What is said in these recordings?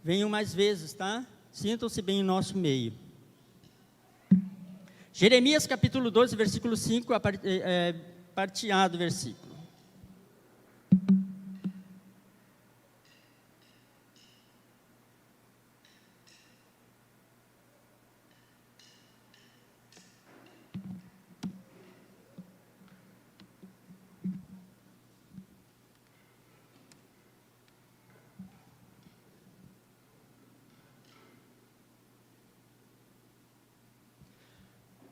Venham mais vezes, tá? Sintam-se bem em nosso meio. Jeremias capítulo 12, versículo 5, parte A do versículo.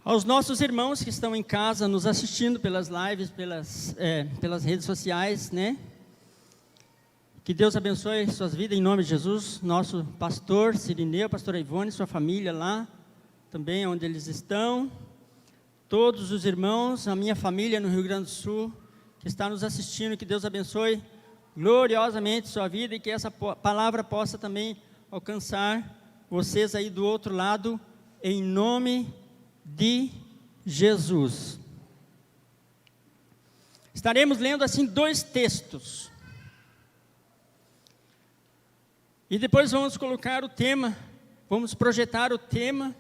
Aos nossos irmãos que estão em casa, nos assistindo pelas lives, pelas redes sociais, né? Que Deus abençoe suas vidas em nome de Jesus. Nosso pastor Cirineu, pastora Ivone, sua família lá, também onde eles estão. Todos os irmãos, a minha família no Rio Grande do Sul, que está nos assistindo, que Deus abençoe gloriosamente sua vida e que essa palavra possa também alcançar vocês aí do outro lado, em nome de Jesus. Estaremos lendo assim 2 textos. E depois vamos colocar o tema, vamos projetar o tema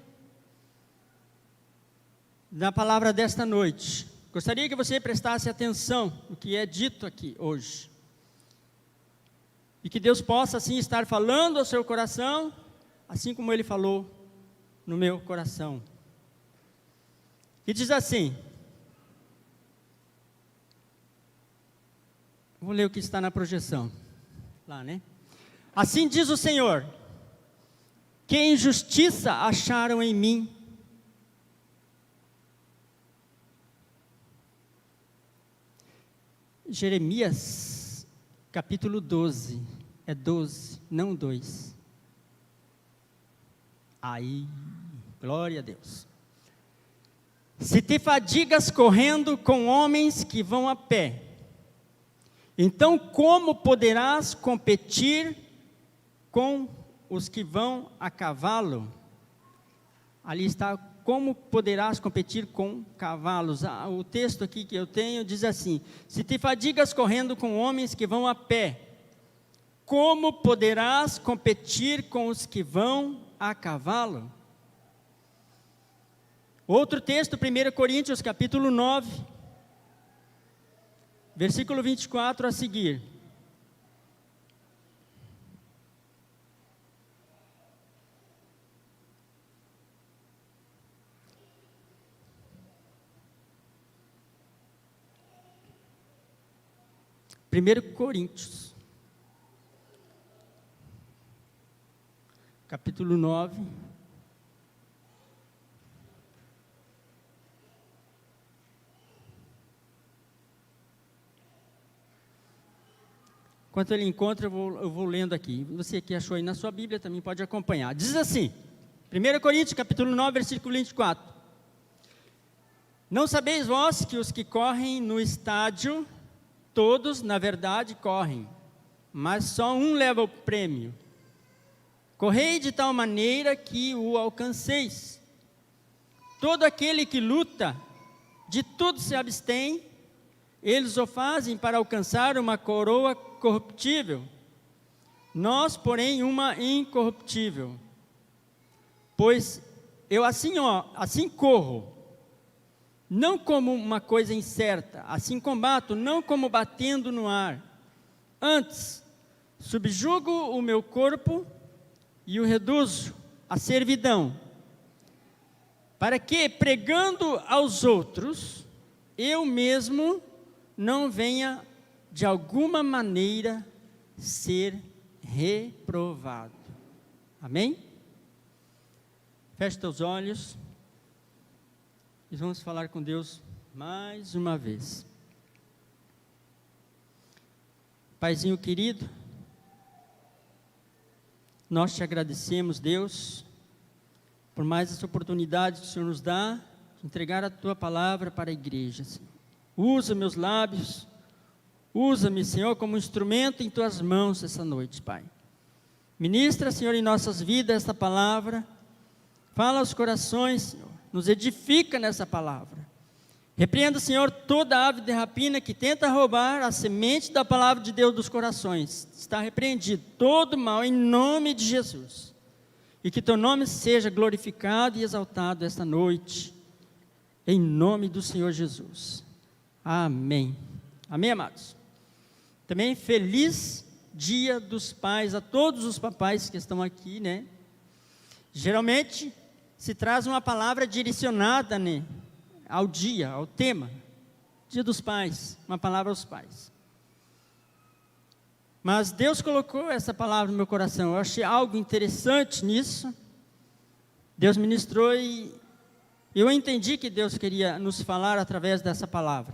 da palavra desta noite. Gostaria que você prestasse atenção no que é dito aqui hoje. E que Deus possa assim estar falando ao seu coração, assim como Ele falou no meu coração. E diz assim, vou ler o que está na projeção, lá, né? Assim diz o Senhor, que injustiça acharam em mim? Jeremias, capítulo 12, é 12, não 2. Aí, glória a Deus. Se te fadigas correndo com homens que vão a pé, então como poderás competir com os que vão a cavalo? Ali está, como poderás competir com cavalos? O texto aqui que eu tenho diz assim, se te fadigas correndo com homens que vão a pé, como poderás competir com os que vão a cavalo? Outro texto, 1 Coríntios, capítulo 9, versículo 24 a seguir. Primeiro Coríntios, capítulo 9, enquanto ele encontra, eu vou lendo aqui. Você que achou aí na sua Bíblia também pode acompanhar. Diz assim, 1 Coríntios, capítulo 9, versículo 24. Não sabeis vós que os que correm no estádio, todos, na verdade, correm, mas só um leva o prêmio. Correi de tal maneira que o alcanceis. Todo aquele que luta, de tudo se abstém, eles o fazem para alcançar uma coroa corruptível, nós, porém, uma incorruptível. Pois eu assim corro, não como uma coisa incerta, assim combato, não como batendo no ar. Antes, subjugo o meu corpo e o reduzo à servidão, para que, pregando aos outros, eu mesmo não venha de alguma maneira ser reprovado. Amém? Feche teus olhos e vamos falar com Deus mais uma vez. Paizinho querido, nós te agradecemos, Deus, por mais essa oportunidade que o Senhor nos dá de entregar a tua palavra para a igreja, Senhor. Usa meus lábios, usa-me, Senhor, como instrumento em tuas mãos essa noite, Pai. Ministra, Senhor, em nossas vidas esta palavra. Fala aos corações, Senhor. Nos edifica nessa palavra. Repreenda, Senhor, toda ave de rapina que tenta roubar a semente da palavra de Deus dos corações. Está repreendido todo mal em nome de Jesus. E que teu nome seja glorificado e exaltado esta noite, em nome do Senhor Jesus. Amém. Amém, amados? Também feliz Dia dos Pais a todos os papais que estão aqui, né? Geralmente se traz uma palavra direcionada, né, ao dia, ao tema, Dia dos Pais, uma palavra aos pais. Mas Deus colocou essa palavra no meu coração, eu achei algo interessante nisso. Deus ministrou e eu entendi que Deus queria nos falar através dessa palavra.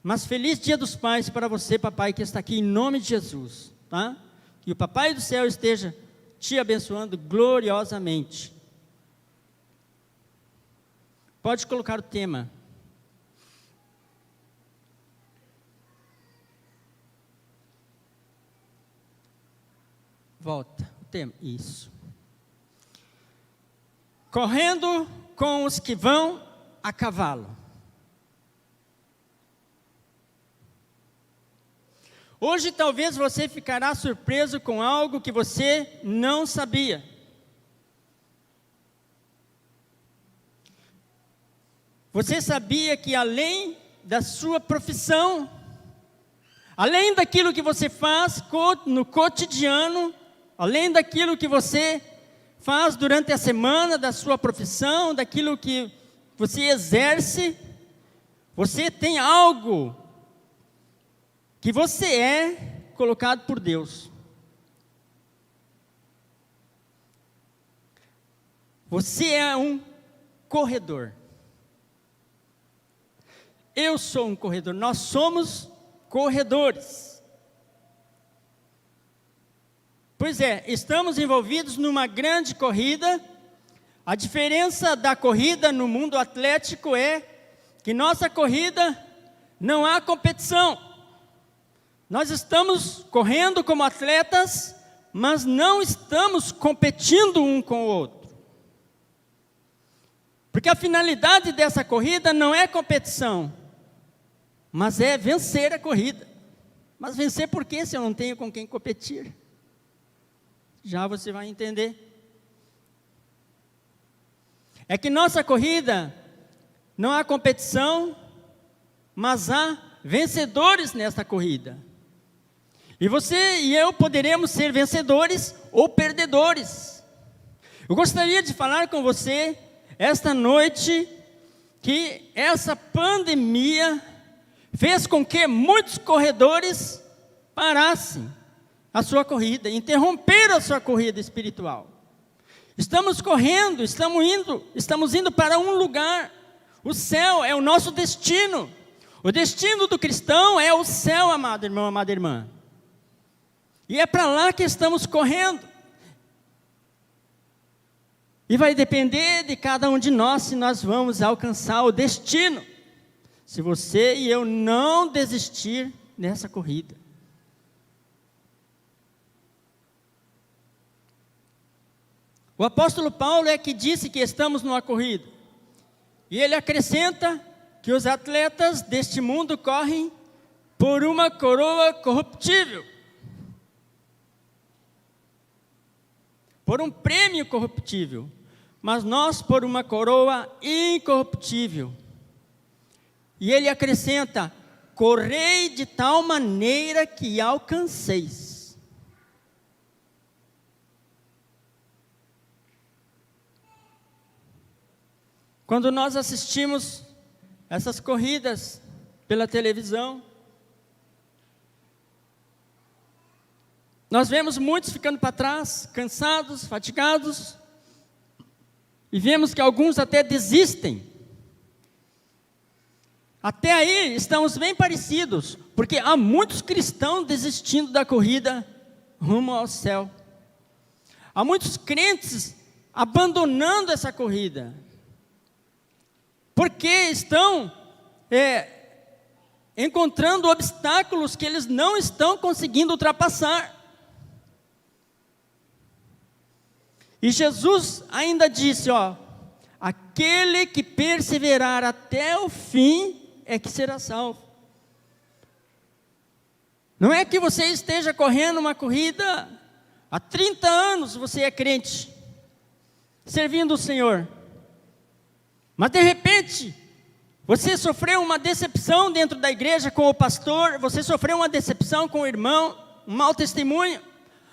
Mas feliz Dia dos Pais para você, papai, que está aqui em nome de Jesus, tá? Que o Papai do Céu esteja te abençoando gloriosamente. Pode colocar o tema. Volta, o tema, isso. Correndo com os que vão a cavalo. Hoje talvez você ficará surpreso com algo que você não sabia. Você sabia que além da sua profissão, além daquilo que você faz no cotidiano, além daquilo que você faz durante a semana, da sua profissão, daquilo que você exerce, você tem algo que você é colocado por Deus. Você é um corredor. Eu sou um corredor, nós somos corredores. Pois é, estamos envolvidos numa grande corrida. A diferença da corrida no mundo atlético é que nossa corrida não há competição. Nós estamos correndo como atletas, mas não estamos competindo um com o outro. Porque a finalidade dessa corrida não é competição, mas é vencer a corrida. Mas vencer por quê se eu não tenho com quem competir? Já você vai entender. É que nossa corrida não há competição, mas há vencedores nesta corrida. E você e eu poderemos ser vencedores ou perdedores. Eu gostaria de falar com você esta noite que essa pandemia fez com que muitos corredores parassem a sua corrida, interromperam a sua corrida espiritual. Estamos correndo, estamos indo para um lugar. O céu é o nosso destino. O destino do cristão é o céu, amado irmão, amada irmã. E é para lá que estamos correndo. E vai depender de cada um de nós se nós vamos alcançar o destino. Se você e eu não desistir nessa corrida. O apóstolo Paulo é que disse que estamos numa corrida. E ele acrescenta que os atletas deste mundo correm por uma coroa corruptível. Por um prêmio corruptível. Mas nós por uma coroa incorruptível. E ele acrescenta: correi de tal maneira que alcanceis. Quando nós assistimos essas corridas pela televisão, nós vemos muitos ficando para trás, cansados, fatigados, e vemos que alguns até desistem. Até aí estamos bem parecidos, porque há muitos cristãos desistindo da corrida rumo ao céu. Há muitos crentes abandonando essa corrida, porque estão encontrando obstáculos que eles não estão conseguindo ultrapassar. E Jesus ainda disse, aquele que perseverar até o fim, é que será salvo. Não é que você esteja correndo uma corrida há 30 anos, você é crente, servindo o Senhor. Mas de repente, você sofreu uma decepção dentro da igreja com o pastor, você sofreu uma decepção com o irmão, um mau testemunho.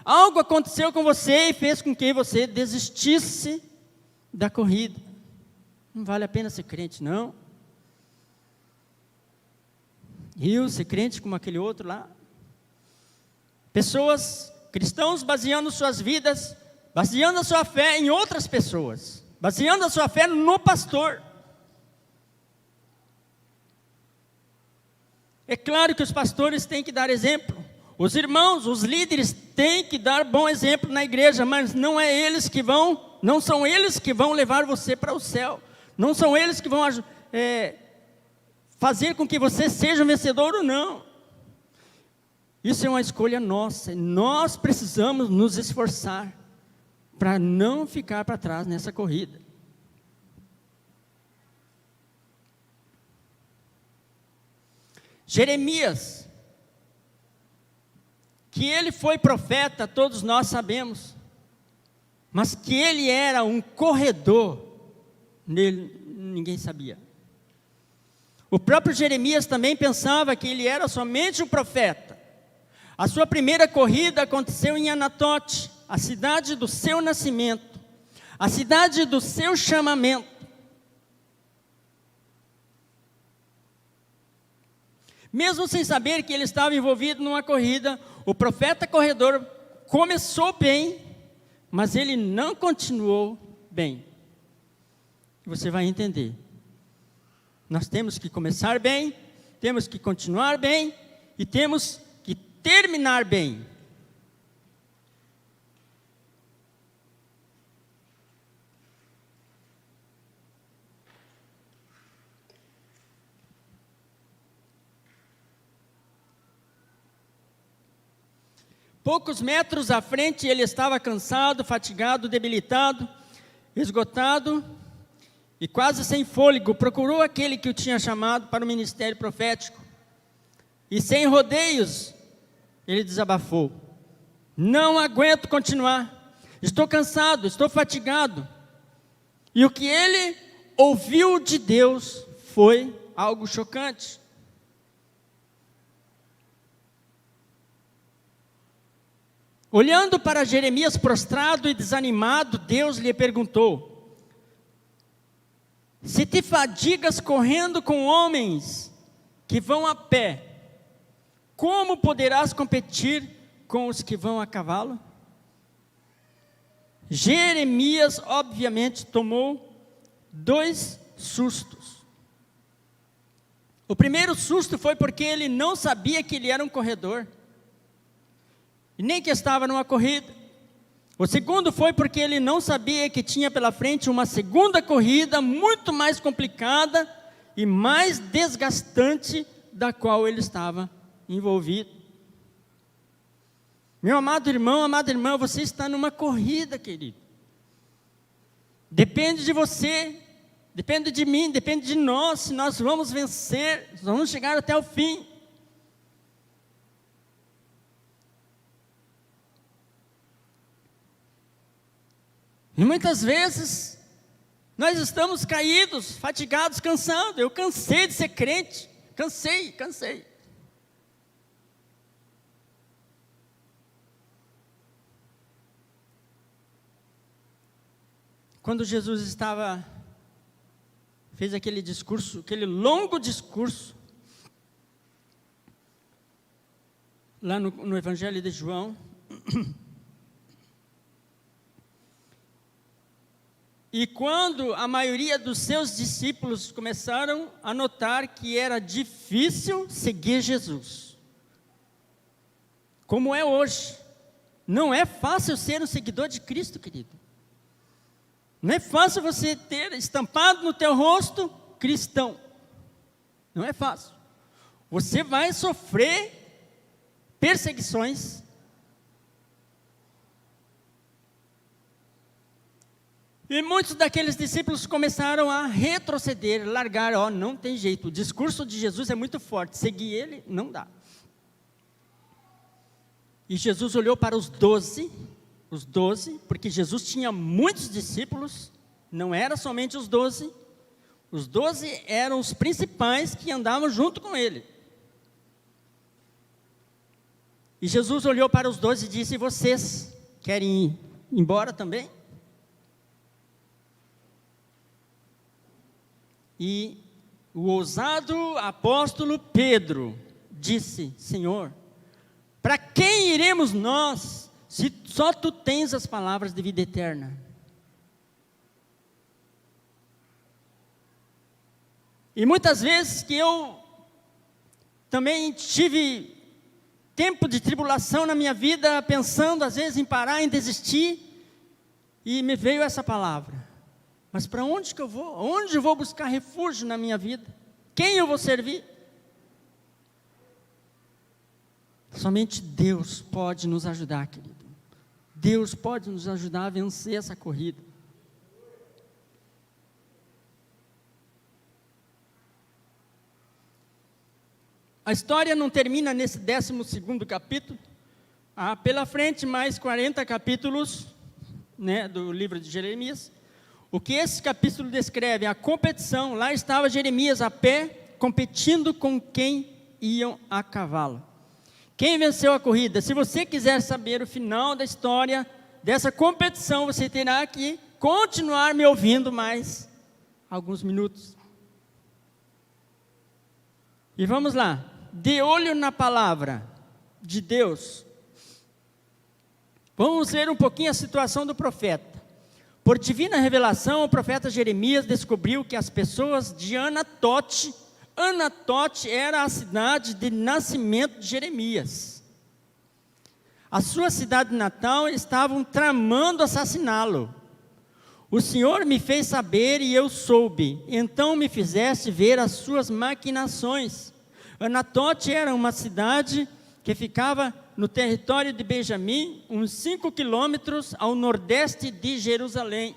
Algo aconteceu com você e fez com que você desistisse da corrida. Não vale a pena ser crente, não. Eu ser crente como aquele outro lá. Pessoas, cristãos baseando suas vidas, baseando a sua fé em outras pessoas, baseando a sua fé no pastor. É claro que os pastores têm que dar exemplo. Os irmãos, os líderes têm que dar bom exemplo na igreja, mas não são eles que vão levar você para o céu. Não são eles que vão fazer com que você seja um vencedor ou não. Isso é uma escolha nossa. Nós precisamos nos esforçar para não ficar para trás nessa corrida. Jeremias, que ele foi profeta, todos nós sabemos, mas que ele era um corredor, ninguém sabia. O próprio Jeremias também pensava que ele era somente um profeta. A sua primeira corrida aconteceu em Anatote, a cidade do seu nascimento, a cidade do seu chamamento. Mesmo sem saber que ele estava envolvido numa corrida, o profeta corredor começou bem, mas ele não continuou bem. Você vai entender. Nós temos que começar bem, temos que continuar bem e temos que terminar bem. Poucos metros à frente, ele estava cansado, fatigado, debilitado, esgotado e quase sem fôlego. Procurou aquele que o tinha chamado para o ministério profético. E sem rodeios, ele desabafou: não aguento continuar, estou cansado, estou fatigado. E o que ele ouviu de Deus foi algo chocante. Olhando para Jeremias prostrado e desanimado, Deus lhe perguntou: se te fadigas correndo com homens que vão a pé, como poderás competir com os que vão a cavalo? Jeremias, obviamente, tomou 2 sustos. O primeiro susto foi porque ele não sabia que ele era um corredor, e nem que estava numa corrida. O segundo foi porque ele não sabia que tinha pela frente uma segunda corrida muito mais complicada e mais desgastante da qual ele estava envolvido. Meu amado irmão, amada irmã, você está numa corrida, querido. Depende de você, depende de mim, depende de nós, se nós vamos vencer, vamos chegar até o fim. E muitas vezes, nós estamos caídos, fatigados, cansados. Eu cansei de ser crente, cansei. Quando Jesus fez aquele discurso, aquele longo discurso, lá no Evangelho de João, e quando a maioria dos seus discípulos começaram a notar que era difícil seguir Jesus, como é hoje, não é fácil ser um seguidor de Cristo, querido. Não é fácil você ter estampado no teu rosto cristão. Não é fácil. Você vai sofrer perseguições. E muitos daqueles discípulos começaram a retroceder, largar, não tem jeito, o discurso de Jesus é muito forte, seguir ele não dá. E Jesus olhou para os 12, porque Jesus tinha muitos discípulos, não era somente os 12 eram os principais que andavam junto com ele. E Jesus olhou para os 12 e disse: vocês querem ir embora também? E o ousado apóstolo Pedro disse: Senhor, para quem iremos nós, se só tu tens as palavras de vida eterna? E muitas vezes que eu também tive tempo de tribulação na minha vida, pensando às vezes em parar, em desistir, e me veio essa palavra: mas para onde que eu vou? Onde eu vou buscar refúgio na minha vida? Quem eu vou servir? Somente Deus pode nos ajudar, querido. Deus pode nos ajudar a vencer essa corrida. A história não termina nesse 12º capítulo. Há pela frente mais 40 capítulos, do livro de Jeremias. O que esse capítulo descreve? A competição. Lá estava Jeremias a pé, competindo com quem iam a cavalo. Quem venceu a corrida? Se você quiser saber o final da história dessa competição, você terá que continuar me ouvindo mais alguns minutos. E vamos lá. De olho na palavra de Deus. Vamos ver um pouquinho a situação do profeta. Por divina revelação, o profeta Jeremias descobriu que as pessoas de Anatote era a cidade de nascimento de Jeremias. A sua cidade natal estavam tramando assassiná-lo. O Senhor me fez saber e eu soube, então me fizeste ver as suas maquinações. Anatote era uma cidade que ficava no território de Benjamim, uns 5 quilômetros ao nordeste de Jerusalém.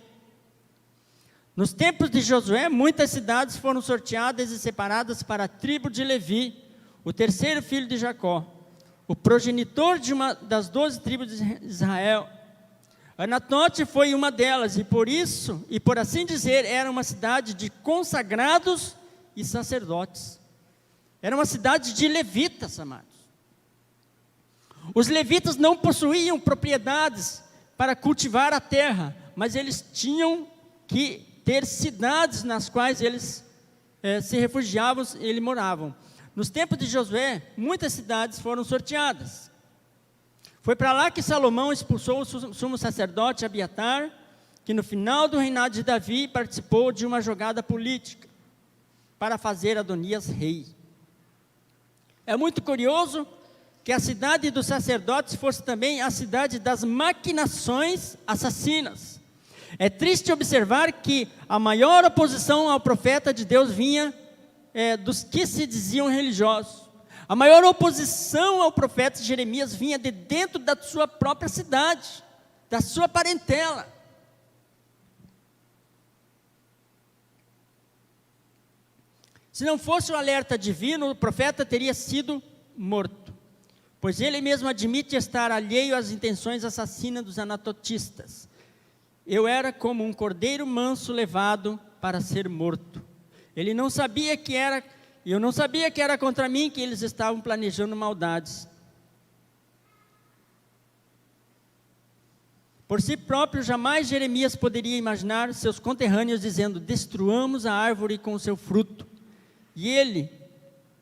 Nos tempos de Josué, muitas cidades foram sorteadas e separadas para a tribo de Levi, o terceiro filho de Jacó, o progenitor de uma das 12 tribos de Israel. Anatote foi uma delas, e por assim dizer, era uma cidade de consagrados e sacerdotes. Era uma cidade de levitas, amados. Os levitas não possuíam propriedades para cultivar a terra, mas eles tinham que ter cidades nas quais eles se refugiavam e eles moravam. Nos tempos de Josué, muitas cidades foram sorteadas. Foi para lá que Salomão expulsou o sumo sacerdote Abiatar, que no final do reinado de Davi participou de uma jogada política para fazer Adonias rei. É muito curioso que a cidade dos sacerdotes fosse também a cidade das maquinações assassinas. É triste observar que a maior oposição ao profeta de Deus vinha dos que se diziam religiosos. A maior oposição ao profeta Jeremias vinha de dentro da sua própria cidade, da sua parentela. Se não fosse o alerta divino, o profeta teria sido morto, pois ele mesmo admite estar alheio às intenções assassinas dos anatotistas. Eu era como um cordeiro manso levado para ser morto. Eu não sabia que era contra mim que eles estavam planejando maldades. Por si próprio, jamais Jeremias poderia imaginar seus conterrâneos dizendo: destruamos a árvore com o seu fruto. E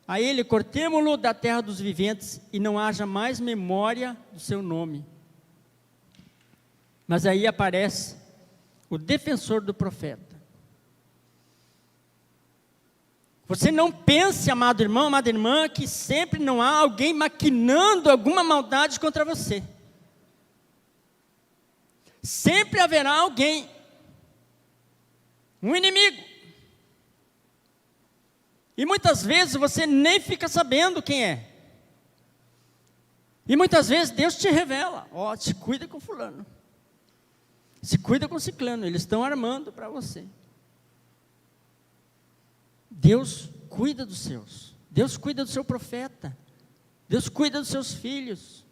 a ele cortemo-lo da terra dos viventes, e não haja mais memória do seu nome. Mas aí aparece o defensor do profeta. Você não pense, amado irmão, amada irmã, que sempre não há alguém maquinando alguma maldade contra você. Sempre haverá alguém, um inimigo. E muitas vezes você nem fica sabendo quem é. E muitas vezes Deus te revela: se cuida com fulano. Se cuida com ciclano, eles estão armando para você. Deus cuida dos seus. Deus cuida do seu profeta. Deus cuida dos seus filhos.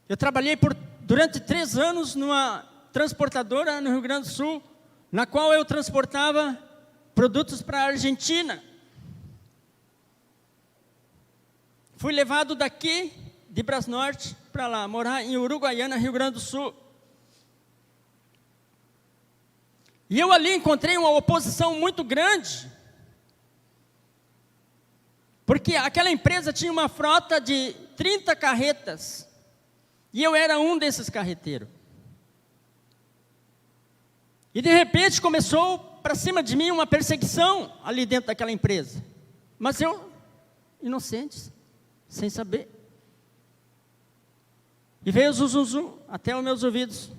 Eu trabalhei durante 3 anos numa transportadora no Rio Grande do Sul, na qual eu transportava produtos para a Argentina. Fui levado daqui, de Brasnorte, para lá, morar em Uruguaiana, Rio Grande do Sul. E eu ali encontrei uma oposição muito grande, porque aquela empresa tinha uma frota de 30 carretas, e eu era um desses carreteiros. E de repente começou para cima de mim uma perseguição ali dentro daquela empresa. Mas eu, inocente, sem saber. E veio o zum até os meus ouvidos.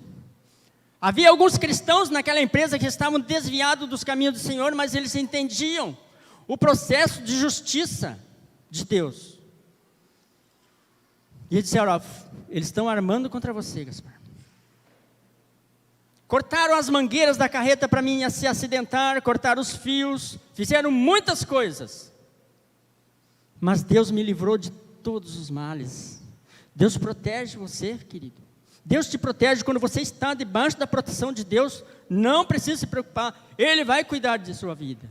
Havia alguns cristãos naquela empresa que estavam desviados dos caminhos do Senhor, mas eles entendiam o processo de justiça de Deus. E eles disseram, eles estão armando contra você, Gaspar. Cortaram as mangueiras da carreta para mim se acidentar, cortaram os fios, fizeram muitas coisas. Mas Deus me livrou de todos os males. Deus protege você, querido. Deus te protege quando você está debaixo da proteção de Deus. Não precisa se preocupar, Ele vai cuidar de sua vida.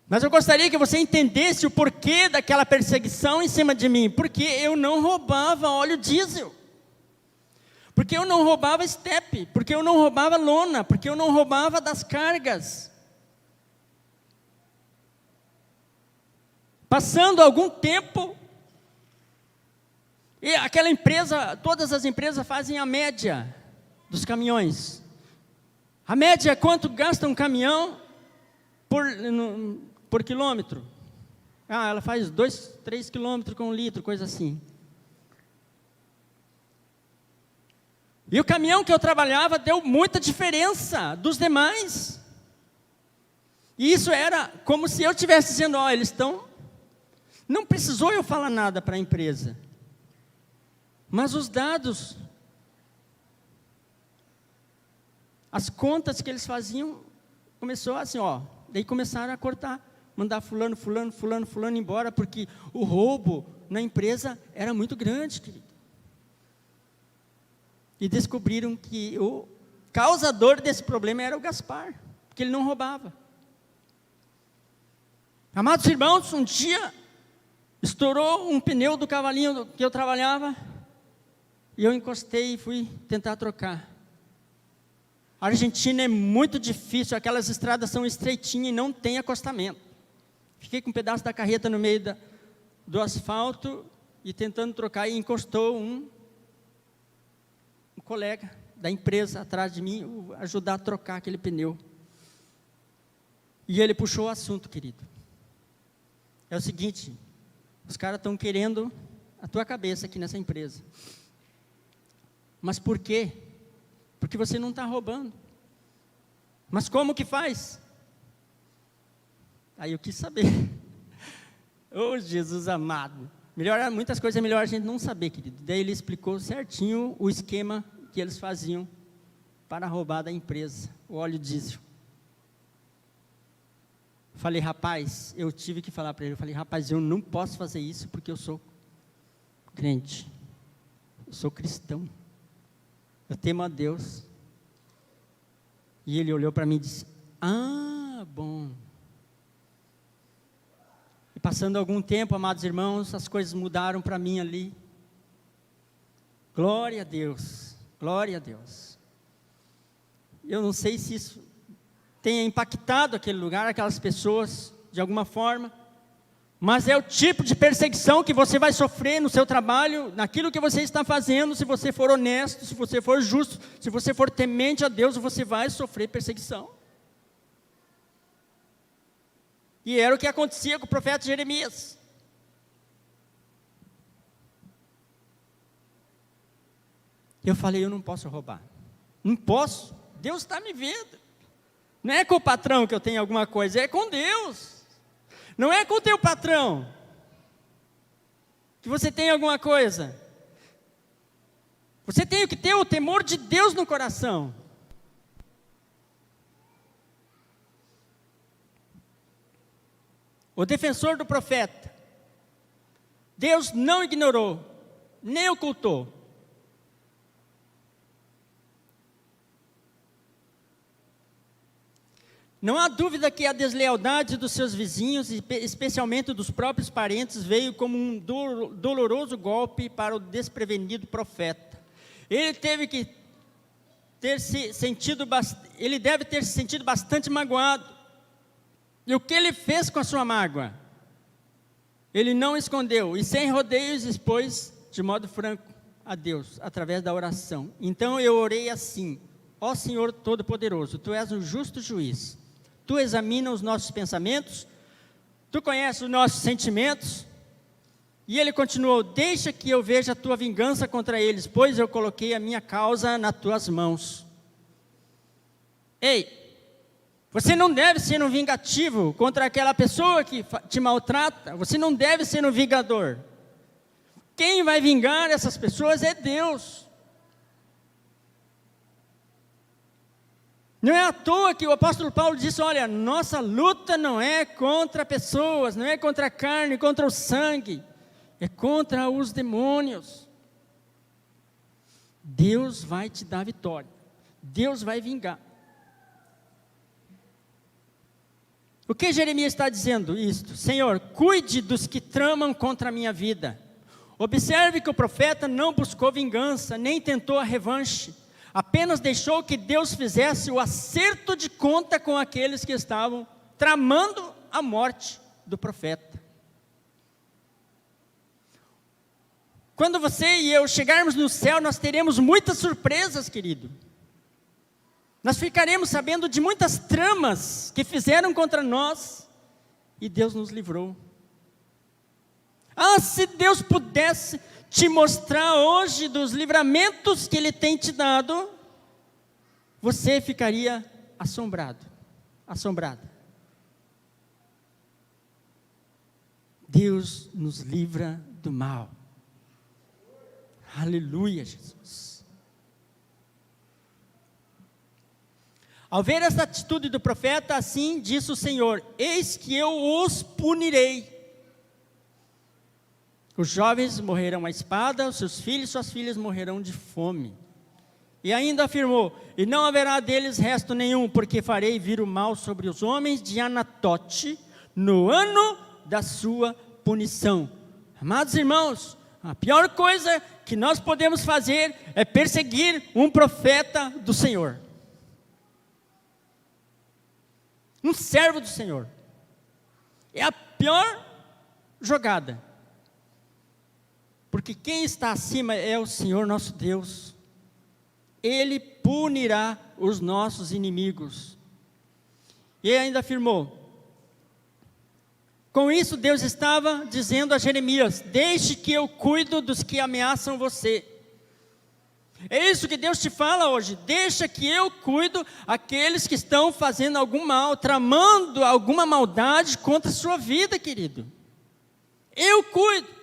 Mas eu gostaria que você entendesse o porquê daquela perseguição em cima de mim. Porque eu não roubava óleo diesel. Porque eu não roubava estepe. Porque eu não roubava lona. Porque eu não roubava das cargas. Passando algum tempo, e aquela empresa, todas as empresas fazem a média dos caminhões. A média é quanto gasta um caminhão por quilômetro. Ela faz 2, 3 quilômetros com 1 litro, coisa assim. E o caminhão que eu trabalhava deu muita diferença dos demais. E isso era como se eu estivesse dizendo, eles estão... Não precisou eu falar nada para a empresa. Mas os dados, as contas que eles faziam, começou assim, daí começaram a cortar, mandar fulano embora, porque o roubo na empresa era muito grande, querido. E descobriram que o causador desse problema era o Gaspar, porque ele não roubava. Amados irmãos, um dia estourou um pneu do cavalinho que eu trabalhava, e eu encostei e fui tentar trocar. A Argentina é muito difícil, aquelas estradas são estreitinhas e não tem acostamento. Fiquei com um pedaço da carreta no meio do asfalto e tentando trocar, e encostou um colega da empresa atrás de mim, ajudar a trocar aquele pneu. E ele puxou o assunto, querido. É o seguinte, os caras estão querendo a tua cabeça aqui nessa empresa. Mas por quê? Porque você não está roubando. Mas como que faz? Aí eu quis saber. Jesus amado. Muitas coisas é melhor a gente não saber, querido. Daí ele explicou certinho o esquema que eles faziam para roubar da empresa, o óleo diesel. Falei, rapaz, eu tive que falar para ele, rapaz, eu não posso fazer isso porque eu sou crente, eu sou cristão, eu temo a Deus. E ele olhou para mim e disse, bom. E passando algum tempo, amados irmãos, as coisas mudaram para mim ali. Glória a Deus, glória a Deus. Eu não sei se isso tenha impactado aquele lugar, aquelas pessoas, de alguma forma, mas é o tipo de perseguição que você vai sofrer no seu trabalho, naquilo que você está fazendo. Se você for honesto, se você for justo, se você for temente a Deus, você vai sofrer perseguição. E era o que acontecia com o profeta Jeremias. Eu falei, eu não posso roubar, não posso, Deus está me vendo. Não é com o patrão que eu tenho alguma coisa, é com Deus. Não é com o teu patrão que você tem alguma coisa. Você tem que ter o temor de Deus no coração. O defensor do profeta, Deus não ignorou, nem ocultou. Não há dúvida que a deslealdade dos seus vizinhos, especialmente dos próprios parentes, veio como um doloroso golpe para o desprevenido profeta. Ele deve ter se sentido bastante magoado. E o que ele fez com a sua mágoa? Ele não escondeu, e sem rodeios expôs de modo franco a Deus, através da oração. Então eu orei assim: ó Senhor Todo-Poderoso, Tu és um justo juiz. Tu examinas os nossos pensamentos, Tu conheces os nossos sentimentos. E ele continuou: deixa que eu veja a Tua vingança contra eles, pois eu coloquei a minha causa nas Tuas mãos. Ei! Você não deve ser um vingativo contra aquela pessoa que te maltrata. Você não deve ser um vingador. Quem vai vingar essas pessoas é Deus. Não é à toa que o apóstolo Paulo disse: olha, nossa luta não é contra pessoas, não é contra a carne, contra o sangue, é contra os demônios. Deus vai te dar vitória. Deus vai vingar. O que Jeremias está dizendo isto? Senhor, cuide dos que tramam contra a minha vida. Observe que o profeta não buscou vingança, nem tentou a revanche. Apenas deixou que Deus fizesse o acerto de conta com aqueles que estavam tramando a morte do profeta. Quando você e eu chegarmos no céu, nós teremos muitas surpresas, querido. Nós ficaremos sabendo de muitas tramas que fizeram contra nós, e Deus nos livrou. Ah, se Deus pudesse te mostrar hoje dos livramentos que Ele tem te dado, você ficaria assombrado, assombrada. Deus nos livra do mal. Aleluia, Jesus. Ao ver essa atitude do profeta, assim disse o Senhor: eis que eu os punirei. Os jovens morrerão à espada, os seus filhos e suas filhas morrerão de fome. E ainda afirmou: e não haverá deles resto nenhum, porque farei vir o mal sobre os homens de Anatote, no ano da sua punição. Amados irmãos, a pior coisa que nós podemos fazer é perseguir um profeta do Senhor. Um servo do Senhor. É a pior jogada. Porque quem está acima é o Senhor nosso Deus. Ele punirá os nossos inimigos. E ele ainda afirmou: com isso Deus estava dizendo a Jeremias: deixe que eu cuido dos que ameaçam você. É isso que Deus te fala hoje: deixa que eu cuido aqueles que estão fazendo algum mal, tramando alguma maldade contra a sua vida, querido. Eu cuido.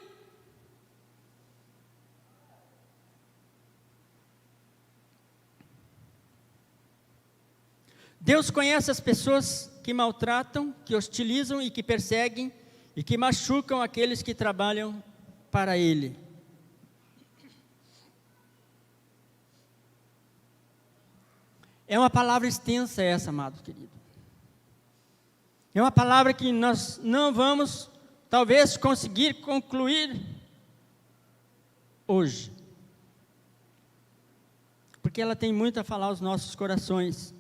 Deus conhece as pessoas que maltratam, que hostilizam e que perseguem e que machucam aqueles que trabalham para Ele. É uma palavra extensa essa, amado querido. É uma palavra que nós não vamos, talvez, conseguir concluir hoje. Porque ela tem muito a falar aos nossos corações.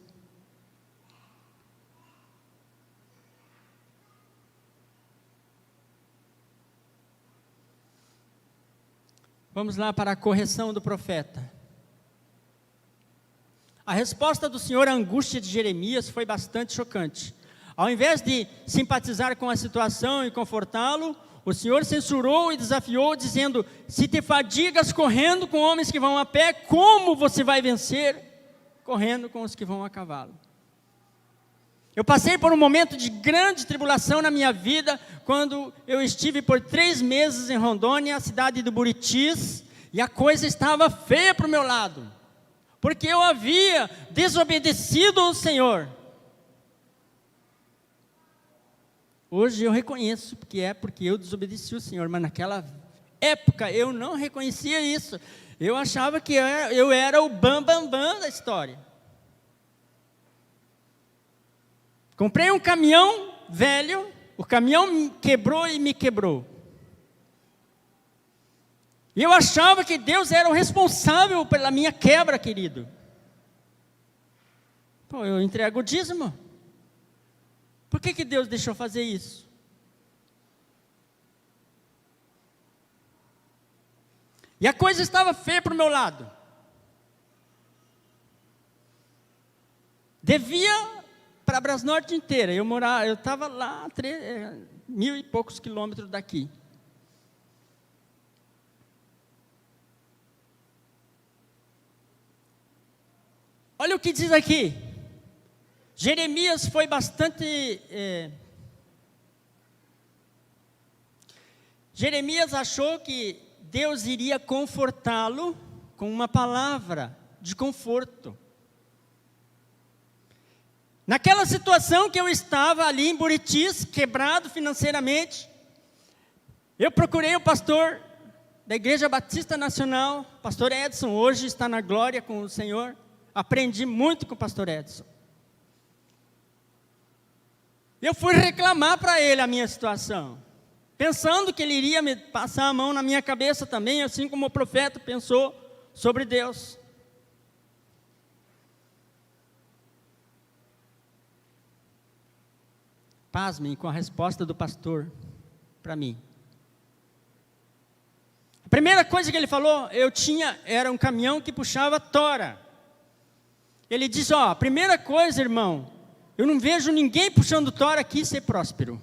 Vamos lá para a correção do profeta. A resposta do Senhor à angústia de Jeremias foi bastante chocante. Ao invés de simpatizar com a situação e confortá-lo, o Senhor censurou e desafiou, dizendo: se te fadigas correndo com homens que vão a pé, como você vai vencer correndo com os que vão a cavalo? Eu passei por um momento de grande tribulação na minha vida, quando eu estive por 3 meses em Rondônia, a cidade do Buritis, e a coisa estava feia para o meu lado, porque eu havia desobedecido ao Senhor. Hoje eu reconheço porque eu desobedeci o Senhor, mas naquela época eu não reconhecia isso. Eu achava que eu era o bambambam da história. Comprei um caminhão velho, o caminhão quebrou e me quebrou. E eu achava que Deus era o responsável pela minha quebra, querido. Pô, eu entrego o dízimo. Por que Deus deixou fazer isso? E a coisa estava feia para o meu lado. Devia para a Brasnorte inteira. Eu estava lá 1.000 e poucos quilômetros daqui. Olha o que diz aqui. Jeremias foi bastante... Jeremias achou que Deus iria confortá-lo com uma palavra de conforto. Naquela situação que eu estava ali em Buritis, quebrado financeiramente, eu procurei o pastor da Igreja Batista Nacional, pastor Edson, hoje está na glória com o Senhor. Aprendi muito com o pastor Edson. Eu fui reclamar para ele a minha situação, pensando que ele iria me passar a mão na minha cabeça também, assim como o profeta pensou sobre Deus. Pasmem com a resposta do pastor para mim. A primeira coisa que ele falou, era um caminhão que puxava tora. Ele disse, a primeira coisa, irmão, eu não vejo ninguém puxando tora aqui ser próspero.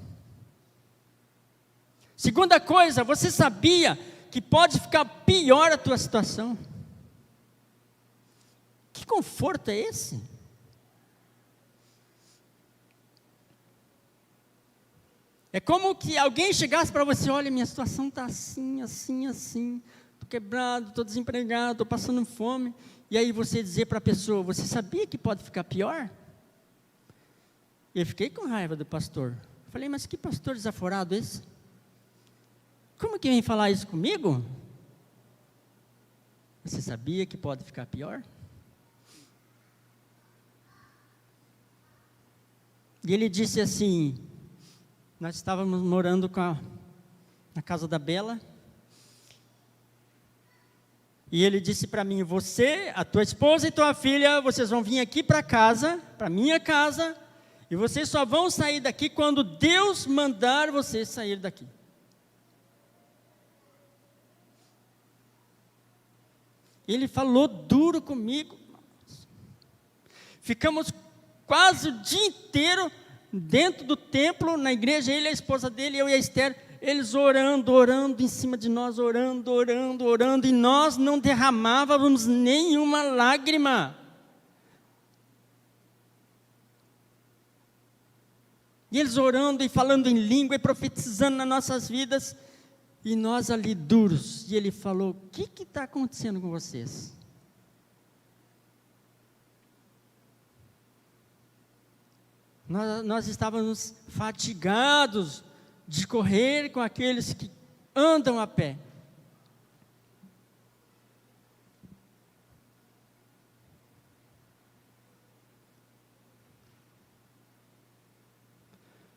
Segunda coisa, você sabia que pode ficar pior a tua situação? Que conforto é esse? É como que alguém chegasse para você, olha, minha situação está assim, assim, assim, estou quebrado, estou desempregado, estou passando fome, e aí você dizer para a pessoa, você sabia que pode ficar pior? Eu fiquei com raiva do pastor. Falei, mas que pastor desaforado esse? Como que vem falar isso comigo? Você sabia que pode ficar pior? E ele disse assim, nós estávamos morando na casa da Bela, e ele disse para mim, você, a tua esposa e tua filha, vocês vão vir aqui para casa, para minha casa, e vocês só vão sair daqui quando Deus mandar vocês sair daqui. Ele falou duro comigo. Ficamos quase o dia inteiro dentro do templo, na igreja, ele, a esposa dele, eu e a Esther, eles orando em cima de nós, orando, e nós não derramávamos nenhuma lágrima. E eles orando e falando em língua e profetizando nas nossas vidas, e nós ali duros. E ele falou, o que está acontecendo com vocês? Nós estávamos fatigados de correr com aqueles que andam a pé.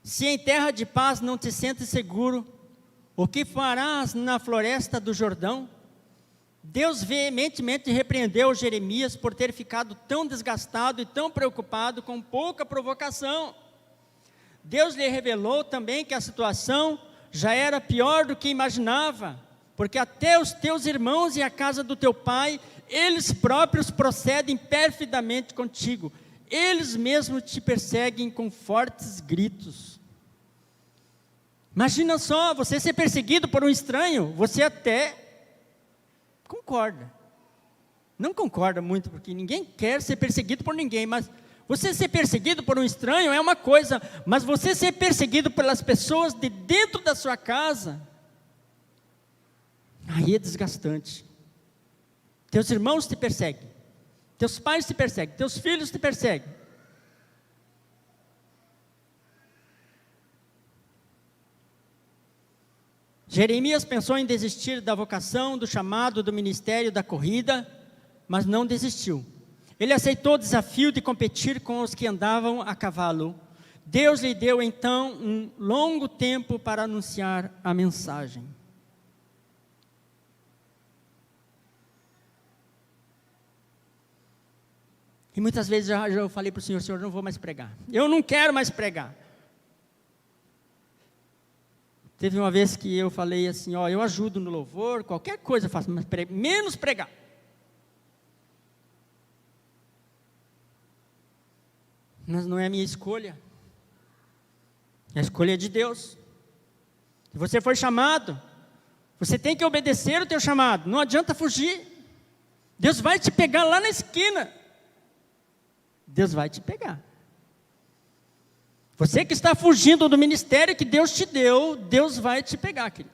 Se em terra de paz não te sentes seguro, o que farás na floresta do Jordão? Deus veementemente repreendeu Jeremias por ter ficado tão desgastado e tão preocupado com pouca provocação. Deus lhe revelou também que a situação já era pior do que imaginava, porque até os teus irmãos e a casa do teu pai, eles próprios procedem perfidamente contigo, eles mesmos te perseguem com fortes gritos. Imagina só, você ser perseguido por um estranho, você até concorda. Não concorda muito, porque ninguém quer ser perseguido por ninguém, mas Você ser perseguido por um estranho é uma coisa, mas você ser perseguido pelas pessoas de dentro da sua casa, aí é desgastante. Teus irmãos te perseguem, teus pais te perseguem, teus filhos te perseguem. Jeremias pensou em desistir da vocação, do chamado, do ministério, da corrida, mas não desistiu. Ele aceitou o desafio de competir com os que andavam a cavalo. Deus lhe deu então um longo tempo para anunciar a mensagem. E muitas vezes já eu falei para o Senhor, Senhor, eu não vou mais pregar. Eu não quero mais pregar. Teve uma vez que eu falei assim, ó, eu ajudo no louvor, qualquer coisa eu faço, mas menos pregar. Mas não é a minha escolha. A escolha é de Deus. Se você for chamado, você tem que obedecer o teu chamado. Não adianta fugir. Deus vai te pegar lá na esquina. Deus vai te pegar. Você que está fugindo do ministério que Deus te deu, Deus vai te pegar, querido.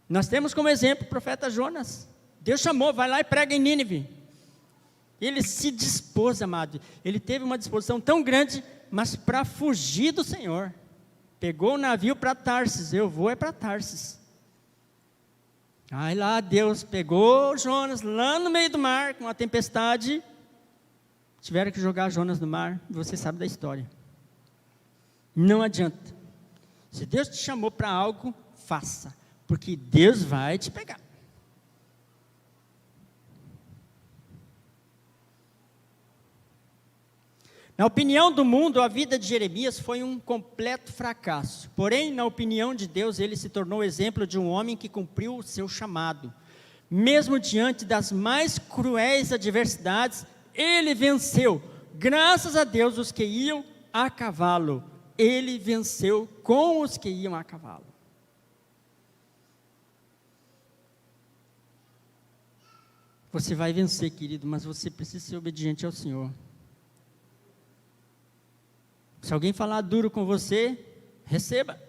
Nós temos como exemplo o profeta Jonas. Deus chamou, vai lá e prega em Nínive. Ele se dispôs, amado. Ele teve uma disposição tão grande, mas para fugir do Senhor. Pegou o navio para Tarsis. Eu vou para Tarsis. Aí lá Deus pegou Jonas lá no meio do mar, com a tempestade. Tiveram que jogar Jonas no mar. Você sabe da história. Não adianta. Se Deus te chamou para algo, faça. Porque Deus vai te pegar. Na opinião do mundo, a vida de Jeremias foi um completo fracasso. Porém, na opinião de Deus, ele se tornou exemplo de um homem que cumpriu o seu chamado. Mesmo diante das mais cruéis adversidades, ele venceu. Graças a Deus, os que iam a cavalo. Ele venceu com os que iam a cavalo. Você vai vencer, querido, mas você precisa ser obediente ao Senhor. Se alguém falar duro com você, receba.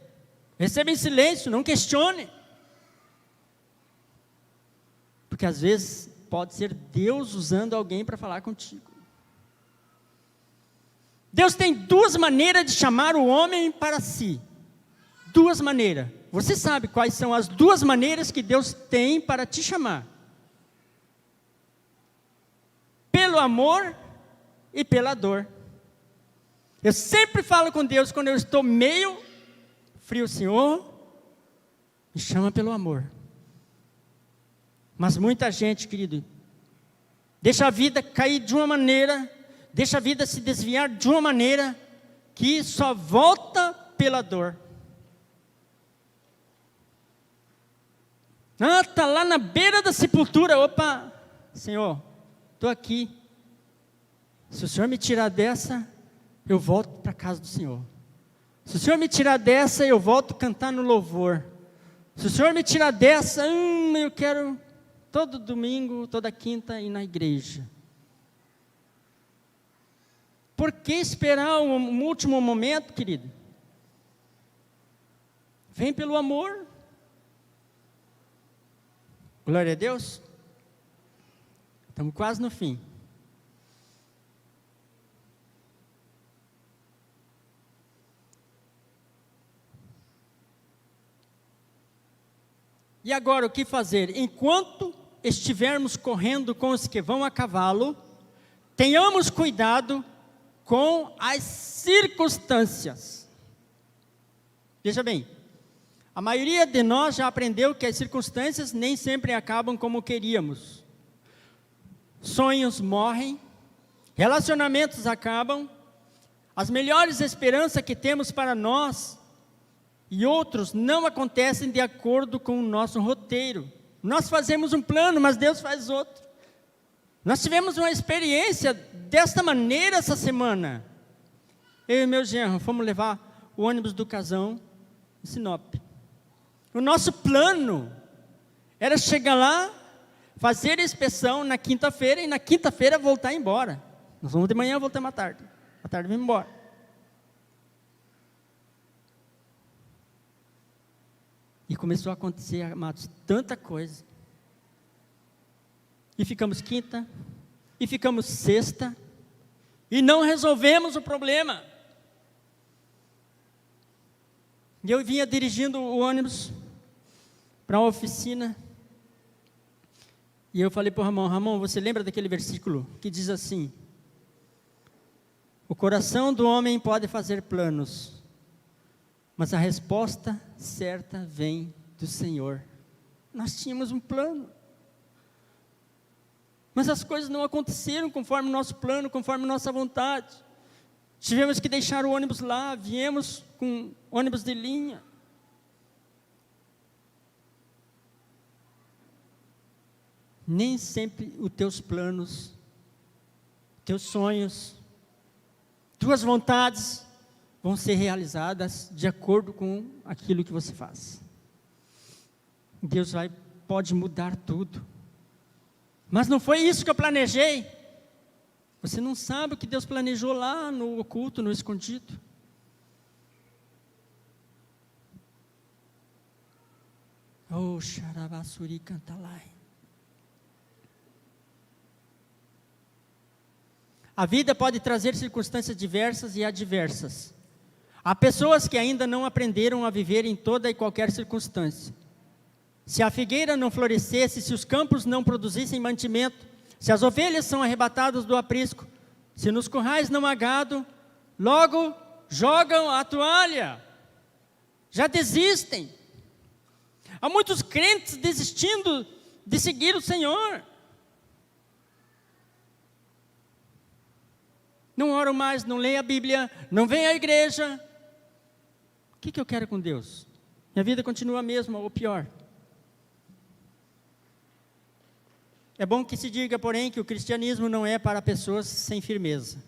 Receba em silêncio, não questione. Porque às vezes pode ser Deus usando alguém para falar contigo. Deus tem duas maneiras de chamar o homem para si. Duas maneiras. Você sabe quais são as duas maneiras que Deus tem para te chamar? Pelo amor e pela dor. Eu sempre falo com Deus quando eu estou meio frio, Senhor, me chama pelo amor. Mas muita gente, querido, deixa a vida cair de uma maneira, deixa a vida se desviar de uma maneira, que só volta pela dor. Ah, está lá na beira da sepultura, opa, Senhor, estou aqui. Se o Senhor me tirar dessa, eu volto para a casa do Senhor. Se o Senhor me tirar dessa, eu volto a cantar no louvor. Se o Senhor me tirar dessa, eu quero todo domingo, toda quinta ir na igreja. Por que esperar um último momento, querido? Vem pelo amor. Glória a Deus. Estamos quase no fim. E agora o que fazer? Enquanto estivermos correndo com os que vão a cavalo, tenhamos cuidado com as circunstâncias. Veja bem, a maioria de nós já aprendeu que as circunstâncias nem sempre acabam como queríamos. Sonhos morrem, relacionamentos acabam, as melhores esperanças que temos para nós e outros não acontecem de acordo com o nosso roteiro. Nós fazemos um plano, mas Deus faz outro. Nós tivemos uma experiência desta maneira essa semana. Eu e meu genro fomos levar o ônibus do Casão em Sinop. O nosso plano era chegar lá, fazer a inspeção na quinta-feira e na quinta-feira voltar embora. Nós vamos de manhã, voltamos à tarde. À tarde vamos embora. E começou a acontecer, amados, tanta coisa. E ficamos quinta, e ficamos sexta, e não resolvemos o problema. E eu vinha dirigindo o ônibus para a oficina, e eu falei para o Ramon, você lembra daquele versículo que diz assim: o coração do homem pode fazer planos, mas a resposta certa vem do Senhor. Nós tínhamos um plano, mas as coisas não aconteceram conforme o nosso plano, conforme a nossa vontade. Tivemos que deixar o ônibus lá, viemos com ônibus de linha. Nem sempre os teus planos, teus sonhos, tuas vontades vão ser realizadas de acordo com aquilo que você faz. Deus pode mudar tudo. Mas não foi isso que eu planejei. Você não sabe o que Deus planejou lá no oculto, no escondido. Oh, Xarabassuri Cantalai. A vida pode trazer circunstâncias diversas e adversas. Há pessoas que ainda não aprenderam a viver em toda e qualquer circunstância. Se a figueira não florescesse, se os campos não produzissem mantimento, se as ovelhas são arrebatadas do aprisco, se nos currais não há gado, logo jogam a toalha, já desistem. Há muitos crentes desistindo de seguir o Senhor. Não oram mais, não leem a Bíblia, não vêm à igreja. O que eu quero com Deus? Minha vida continua a mesma ou pior. É bom que se diga, porém, que o cristianismo não é para pessoas sem firmeza,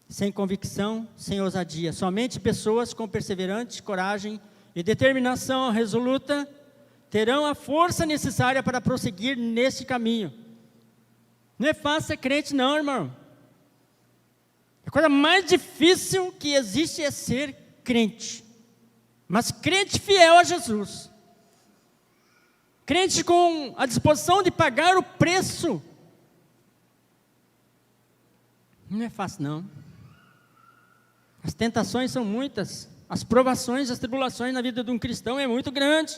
sem convicção, sem ousadia. Somente pessoas com perseverante coragem e determinação resoluta terão a força necessária para prosseguir neste caminho. Não é fácil ser crente não, irmão. A coisa mais difícil que existe é ser crente. Mas crente fiel a Jesus. Crente com a disposição de pagar o preço. Não é fácil não. As tentações são muitas. As provações, as tribulações na vida de um cristão é muito grande.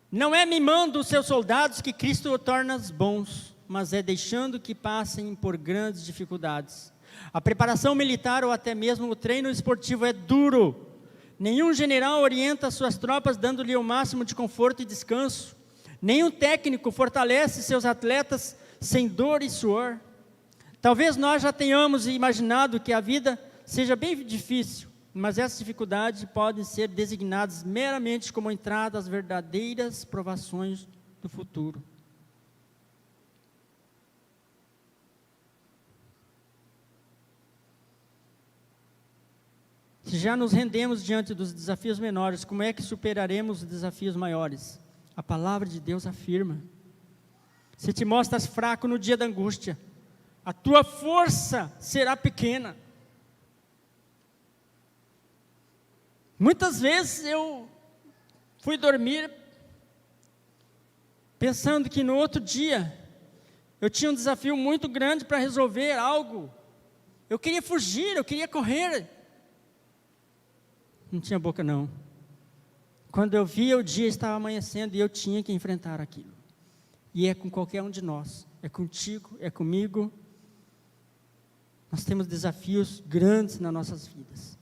Não é mimando os seus soldados que Cristo o torna bons, mas é deixando que passem por grandes dificuldades. A preparação militar ou até mesmo o treino esportivo é duro. Nenhum general orienta suas tropas dando-lhe o máximo de conforto e descanso. Nenhum técnico fortalece seus atletas sem dor e suor. Talvez nós já tenhamos imaginado que a vida seja bem difícil, mas essas dificuldades podem ser designadas meramente como entrada às verdadeiras provações do futuro. Se já nos rendemos diante dos desafios menores, como é que superaremos os desafios maiores? A palavra de Deus afirma: se te mostras fraco no dia da angústia, a tua força será pequena. Muitas vezes eu fui dormir pensando que no outro dia eu tinha um desafio muito grande para resolver algo. Eu queria fugir, eu queria correr. Não tinha boca não. Quando eu via, o dia estava amanhecendo e eu tinha que enfrentar aquilo. E é com qualquer um de nós. É contigo, é comigo. Nós temos desafios grandes nas nossas vidas.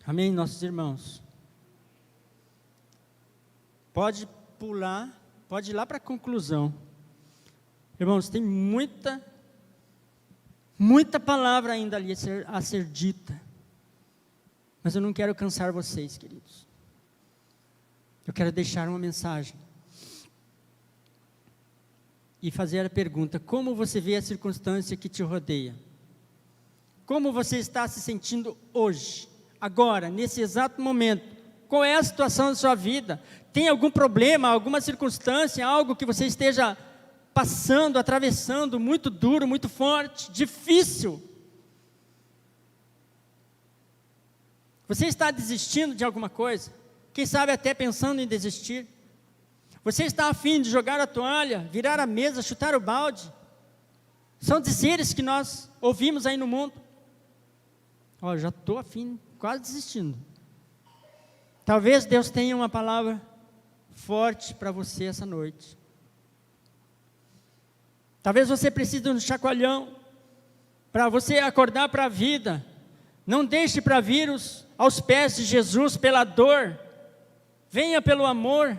Amém, nossos irmãos? Pode pular, pode ir lá para a conclusão. Irmãos, tem muita palavra ainda ali a ser dita. Mas eu não quero cansar vocês, queridos. Eu quero deixar uma mensagem. E fazer a pergunta: como você vê a circunstância que te rodeia? Como você está se sentindo hoje, agora, nesse exato momento? Qual é a situação da sua vida? Tem algum problema, alguma circunstância, algo que você esteja passando, atravessando, muito duro, muito forte, difícil? Você está desistindo de alguma coisa? Quem sabe até pensando em desistir? Você está a fim de jogar a toalha, virar a mesa, chutar o balde? São dizeres que nós ouvimos aí no mundo. Ó, já estou a fim, quase desistindo. Talvez Deus tenha uma palavra forte para você essa noite. Talvez você precise de um chacoalhão para você acordar para a vida. Não deixe para vir aos pés de Jesus pela dor. Venha pelo amor,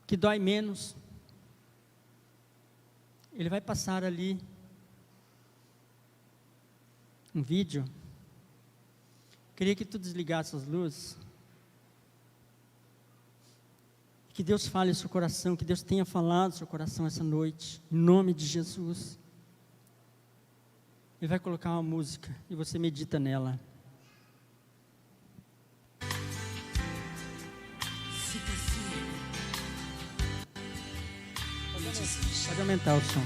que dói menos. Ele vai passar ali um vídeo. Queria que tu desligasse as luzes. Que Deus fale ao seu coração, que Deus tenha falado ao seu coração essa noite, em nome de Jesus. Ele vai colocar uma música e você medita nela. Fica firme. Pode aumentar o som.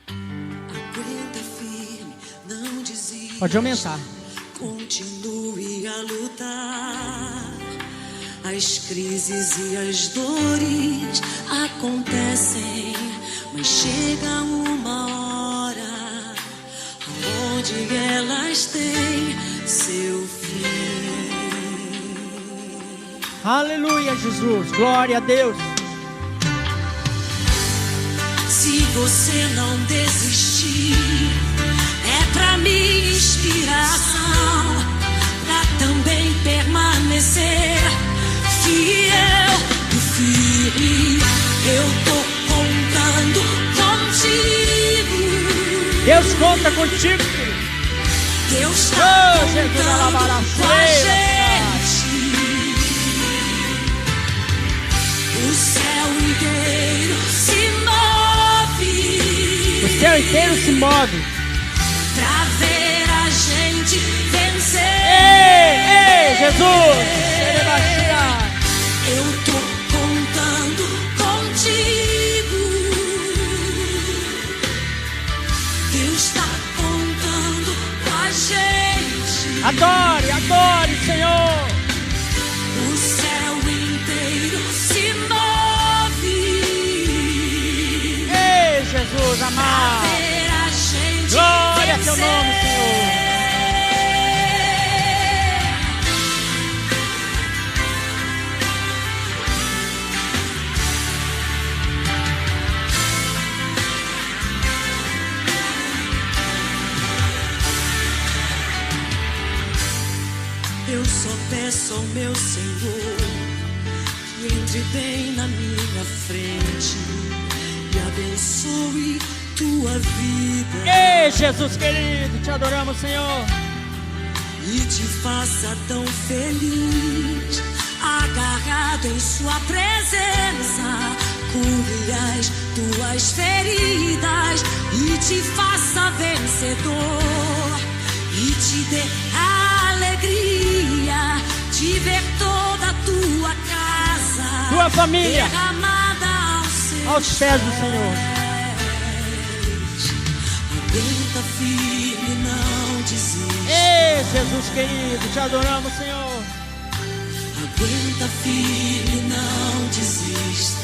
Aguenta firme, não desista. Pode aumentar. Continue a lutar. As crises e as dores acontecem, mas chega uma hora onde elas têm seu fim. Aleluia, Jesus. Glória a Deus. Se você não desistir, é pra mim inspiração, pra também permanecer fiel e firme. Eu tô contando contigo. Deus conta contigo, filho. Deus tá Jesus, contando com a gente. O céu inteiro se move. O céu inteiro se move. Pra ver a gente vencer. Ei, Jesus! Ele vai chegar. Eu tô contando contigo. Deus tá contando com a gente. Adore, adore, Senhor. O céu inteiro se move. Ei, Jesus Pra amado. ver a gente Glória a vencer. teu nome, Senhor. Eu só peço ao meu Senhor que entre bem na minha frente e abençoe tua vida Ei, Jesus querido, te adoramos, Senhor. e te faça tão feliz, agarrado em sua presença. Cure as tuas feridas e te faça vencedor e te dê a alegria de ver toda a tua casa, Tua família derramada aos pés do Senhor. Aguenta firme, não desista. Ei, Jesus querido, te adoramos, Senhor. Aguenta firme, não desista.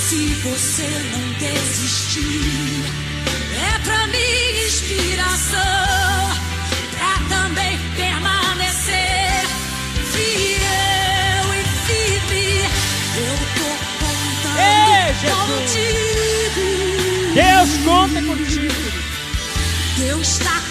Se você não desistir, é pra mim inspiração, pra também permanecer fiel e firme. Eu tô contando Ei, Jesus. contigo. Deus conta contigo. Deus tá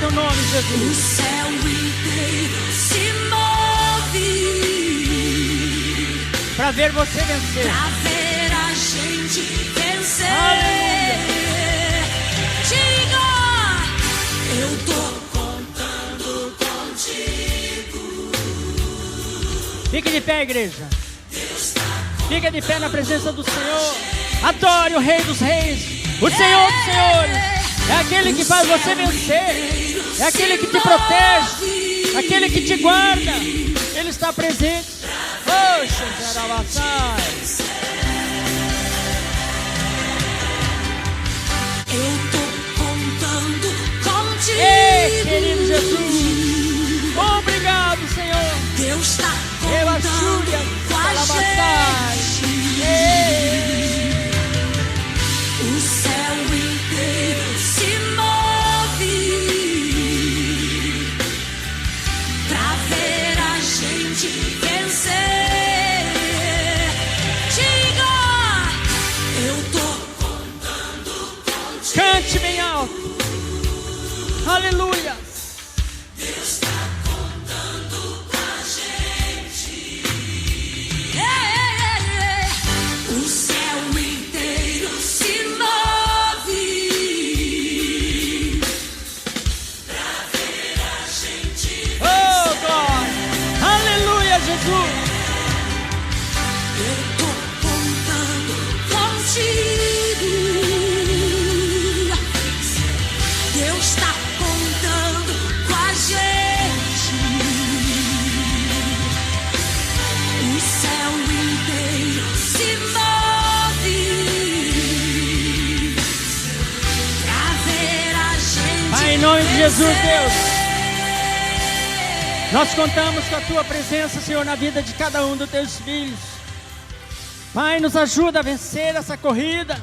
teu nome, O Jesus. céu inteiro se move Para ver você vencer. pra ver a gente vencer. Aleluia. Diga, eu tô contando contigo. Fique de pé, igreja. Fique de pé na presença do Senhor. Adore o Rei dos Reis, o Senhor dos Senhores. É aquele que faz você vencer. É aquele que te protege. É aquele que te guarda. Ele está presente. Poxa, Eu tô contando contigo. ei, querido Jesus. Obrigado, Senhor. Deus tá Eu contando ajuda. com a gente. O céu inteiro se move pra ver a gente vencer. Diga, eu tô contando contigo. Cante bem alto. Aleluia. Deus tá contando com a gente. O céu inteiro se move pra ver a gente. Oh, glória. Aleluia, Jesus. Eu tô contando contigo. Deus tá contando com a gente. O céu inteiro se move pra ver a gente. Pai, em nome de Jesus, vencer. Deus. Nós contamos com a tua presença, Senhor, na vida de cada um dos teus filhos. Pai, nos ajuda a vencer essa corrida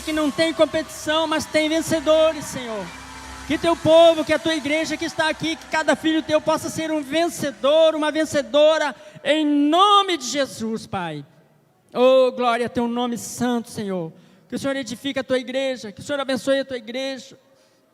que não tem competição, mas tem vencedores, Senhor. Que teu povo, que a tua igreja que está aqui, que cada filho teu possa ser um vencedor, uma vencedora, em nome de Jesus, Pai. Oh, glória a teu nome santo, Senhor. Que o Senhor edifique a tua igreja, que o Senhor abençoe a tua igreja.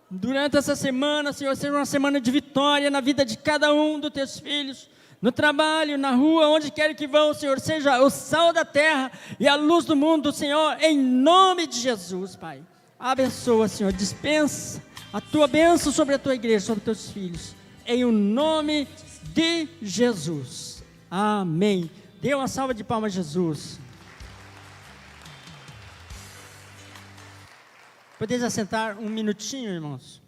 Durante essa semana, Senhor, seja uma semana de vitória na vida de cada um dos teus filhos, no trabalho, na rua, onde quer que vão, Senhor, seja o sal da terra e a luz do mundo, Senhor, em nome de Jesus, Pai. Abençoa, Senhor, dispensa a tua bênção sobre a tua igreja, sobre os teus filhos, em o nome de Jesus. Amém. Dê uma salva de palmas a Jesus. Podeis assentar um minutinho, irmãos.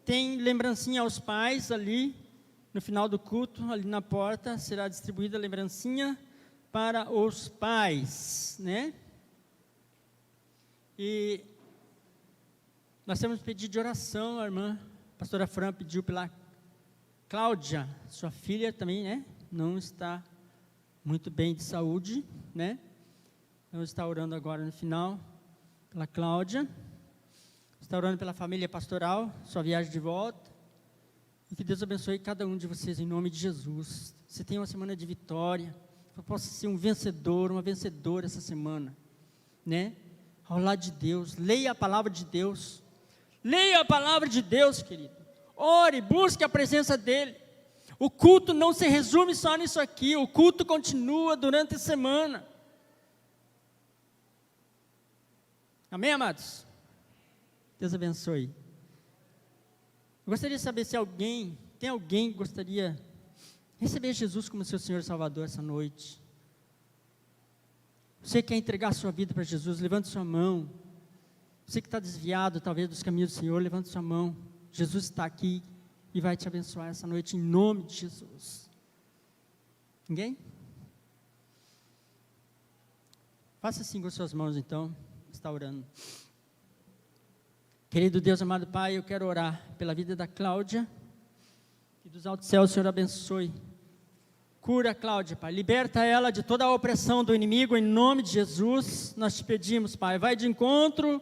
Tem lembrancinha aos pais ali, no final do culto, ali na porta, será distribuída a lembrancinha para os pais, né? E nós temos pedido de oração, a irmã, a pastora Fran pediu pela Cláudia, sua filha também, né? Não está muito bem de saúde, né? Então está orando agora no final pela Cláudia, está orando pela família pastoral, sua viagem de volta, e que Deus abençoe cada um de vocês em nome de Jesus. Você tenha uma semana de vitória, que possa ser um vencedor, uma vencedora essa semana, né? Ao lado de Deus, leia a palavra de Deus, querido, ore, busque a presença dEle. O culto não se resume só nisso aqui, o culto continua durante a semana. Amém, amados? Deus abençoe. Eu gostaria de saber se tem alguém que gostaria de receber Jesus como seu Senhor e Salvador essa noite. Você quer entregar a sua vida para Jesus, levante sua mão. Você que está desviado talvez dos caminhos do Senhor, levante sua mão. Jesus está aqui e vai te abençoar essa noite em nome de Jesus. Ninguém? Faça assim com suas mãos então, está orando. Querido Deus, amado Pai, eu quero orar pela vida da Cláudia, que dos altos céus o Senhor abençoe. Cura a Cláudia, Pai, liberta ela de toda a opressão do inimigo, em nome de Jesus, nós te pedimos, Pai, vai de encontro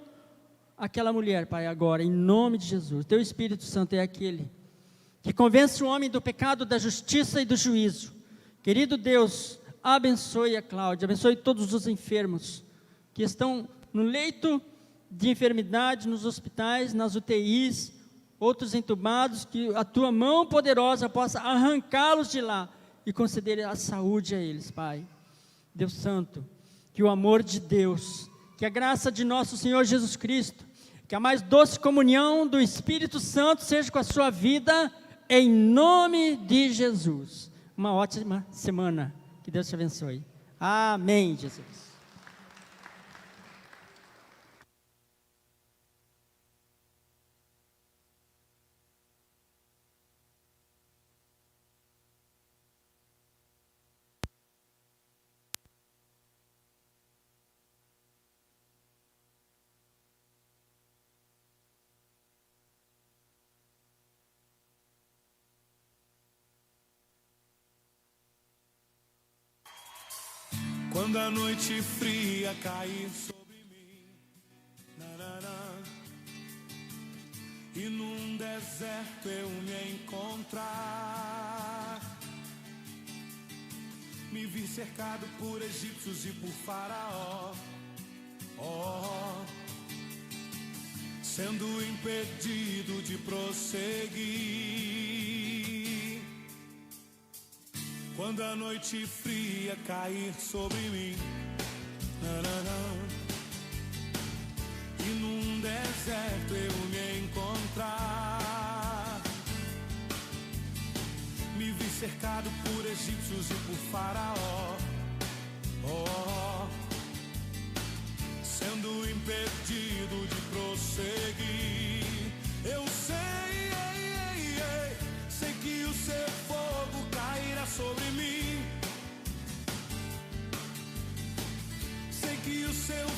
àquela mulher, Pai, agora, em nome de Jesus. Teu Espírito Santo é aquele que convence o homem do pecado, da justiça e do juízo. Querido Deus, abençoe a Cláudia, abençoe todos os enfermos que estão no leito de enfermidade, nos hospitais, nas UTIs, outros entubados, que a tua mão poderosa possa arrancá-los de lá e conceder a saúde a eles, Pai. Deus Santo, que o amor de Deus, que a graça de nosso Senhor Jesus Cristo, que a mais doce comunhão do Espírito Santo seja com a sua vida, em nome de Jesus. Uma ótima semana, que Deus te abençoe. Amém, Jesus. Quando a noite fria cair sobre mim, e num deserto eu me encontrar, me vi cercado por egípcios e por faraó, sendo impedido de prosseguir. Quando a noite fria cair sobre mim, e num deserto eu me encontrar, me vi cercado por egípcios e por faraó, sendo impedido de prosseguir. Eu sei que o seu fogo cairá sobre mim. Sei que o seu